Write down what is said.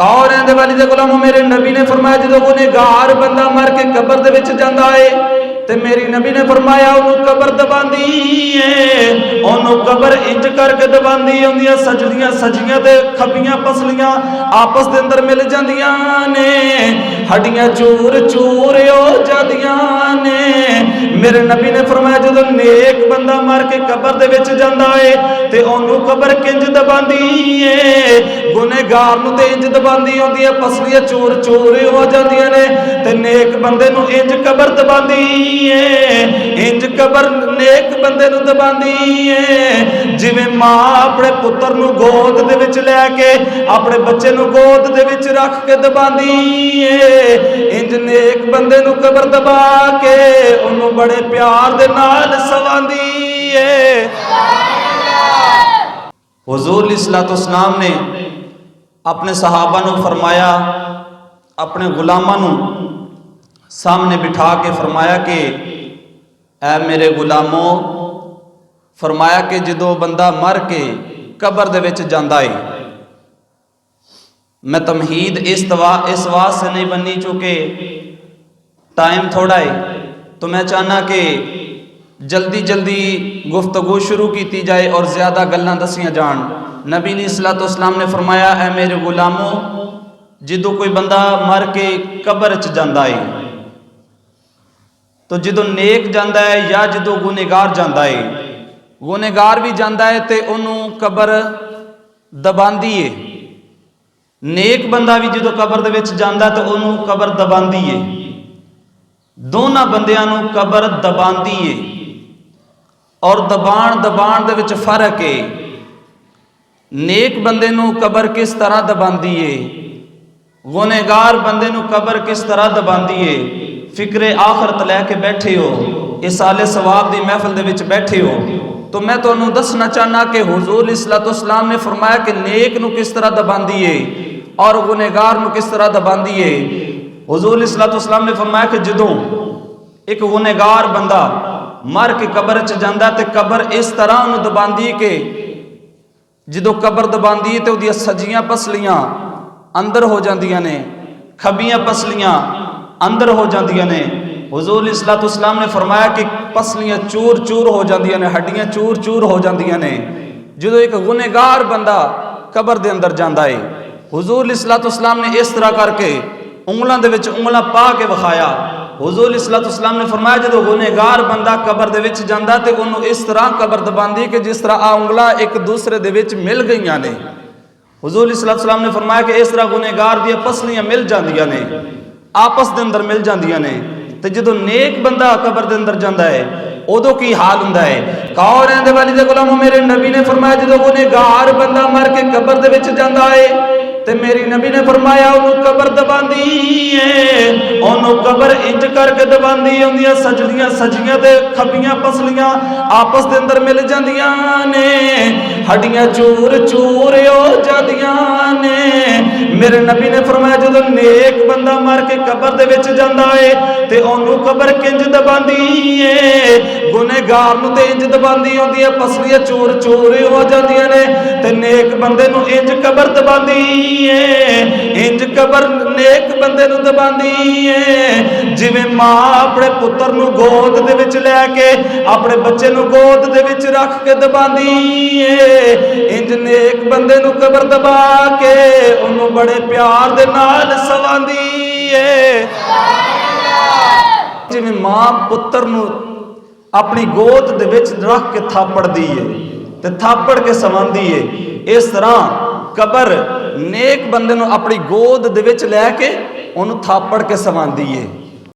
कौरें दे वाली दे गुलामों मेरे नबी ने फरमाया जो गुनहगार बंदा मर के कबर दे विच जांदा है ते मेरी नबी ने फरमाया उन्होंने कबर दबांदी है, उन्होंने कबर इंज करके दबांदी होंदियां सजदियां सजियां ते खबियां पसलियां आपस दे अंदर मिल जांदियां ने, हड्डियां चूर चूर हो जांदियां ने। मेरे नबी ने फरमाया जो नेक बंदा मर के कबर दे विच जांदा है ते उन्होंने कबर किंज दबांदी है, गुनहगार नूं ते इंज दबांदी होंदी है पसलियां चूर चूर हो जांदियां ने, ते नेक बंदे नूं इंज कबर दबांदी इंज कबर नेक बंदे नूं दबांदी है जिवें मां अपने पुत्र नूं गोद दे विच लैके अपने बच्चे नूं गोद दे विच रख के दबांदी है, इंज नेक बंदे नूं कबर दबा के उन्होंने बड़े प्यार दे नाल सवांदी है। हुजूर अलैहिस्सलाम ने अपने सहाबा नूं फरमाया, अपने गुलामां नूं सामने बिठा के फरमाया कि ऐ मेरे गुलामों, फरमाया कि जो बंदा मर के कबर दे विच जांदा है, मैं तमहीद इस वास्ते नहीं बनी चुके टाइम थोड़ा है, तो मैं चाहना कि जल्दी जल्दी गुफ्तगू शुरू की जाए और ज़्यादा गल्लां दसियां जान। नबी अलैहिस्सलाम ने फरमाया ऐ मेरे गुलामों, जो कोई बंदा मर के कबर च जांदा है, तो जो नेक जांदा है या जो गुनहगार जांदा है, गुनहगार भी जांदा है तो उन्होंने कबर दबांदी है, नेक बंदा भी जो कबर दे विच जांदा तो उन्होंने कबर दबांदी है, दोनों बंदियां नूं कबर दबांदी है। और दबाण दे विच फर्क है, नेक बंदे नूं कबर किस तरह दबांदी है, गुनहगार बंदे नूं कबर किस तरह दबांदी है। फिक्रे आखरत लैके बैठे हो, इस साले सवाब दी महफिल दे विच बैठे हो, तो मैं तुहानूं दसना चाहना कि हुजूर अलैहिस्सलाम ने फरमाया कि नेक नूं किस तरह दबांदी है और गुनहगार नूं किस तरह दबांदी है। हुजूर अलैहिस्सलाम ने फरमाया कि जदों एक गुनहगार बंदा मर के कबर च जांदा ते कबर इस तरह उन्होंने दबांदी कि जो कबर दबांदी है तो उहदियां सजियां पसलियां अंदर हो जांदियां ने, खबियां पसलियां अंदर हो जांदियां ने। हुजूर अलैहिस्सलाम ने फरमाया कि पसलियां चूर चूर हो जांदियां ने, हड्डियां चूर चूर हो जांदियां ने। जो एक गुनहगार बंदा कबर दे अंदर जांदा है, हुजूर अलैहिस्सलाम ने इस तरह करके उंगलां दे विच उंगलां पा के विखाया। हुजूर अलैहिस्सलाम ने फरमाया जो गुनहगार बंदा कबर दे विच जांदा ते उन्होंने इस तरह कबर दबांदी कि जिस तरह आ उंगलां एक दूसरे दे विच मिल गईयां ने। हुजूर अलैहिस्सलाम ने फरमाया कि इस तरह गुनहगार दी पसलियां मिल जांदियां ने, आपस दे अंदर मिल जांदियां ने। ते जो नेक बंदा कबर दे अंदर जांदा है उदों की हाल हुंदा है। कौरें दे वाली दे गुलामों मेरे नबी ने फरमाया जो गुनहगार बंदा मर के कबर दे विच जांदा है ते मेरी नबी ने फरमाया उन्होंने कबर दबांदी है, उन्होंने कबर इंज करके दबांदी होंदियां सजदियां सजियां ते खबियां पसलियां आपस दे अंदर मिल जांदियां ने, हड्डियां चूर चूर हो जांदियां ने। मेरे नबी ने फरमाया जो नेक बंदा मर के कबर दे विच जांदा है ते उन्होंने कबर किंज दबांदी है, गुनहगार नूं ते इंज दबांदी होंदी है पसलियां चूर चूर हो जांदियां ने, ते नेक बंदे नूं इंज कबर दबांदी इंज कबर नेक बंदे नूं दबांदी है जिवें मां अपने पुत्र नूं गोद दे विच लैके अपने बच्चे नूं गोद दे विच रख के दबांदी है, इंज नेक बंदे नूं कबर दबा के उन्होंने बड़े प्यार दे नाल सवांदी है। जिवें मां पुत्र नूं अपनी गोद दे विच रख के थापड़दी है ते थापड़ के सवांदी है, इस तरह कबर नेक बंदे नूं अपनी गोद दे विच लैके उन्होंने थापड़ के सवांदी है।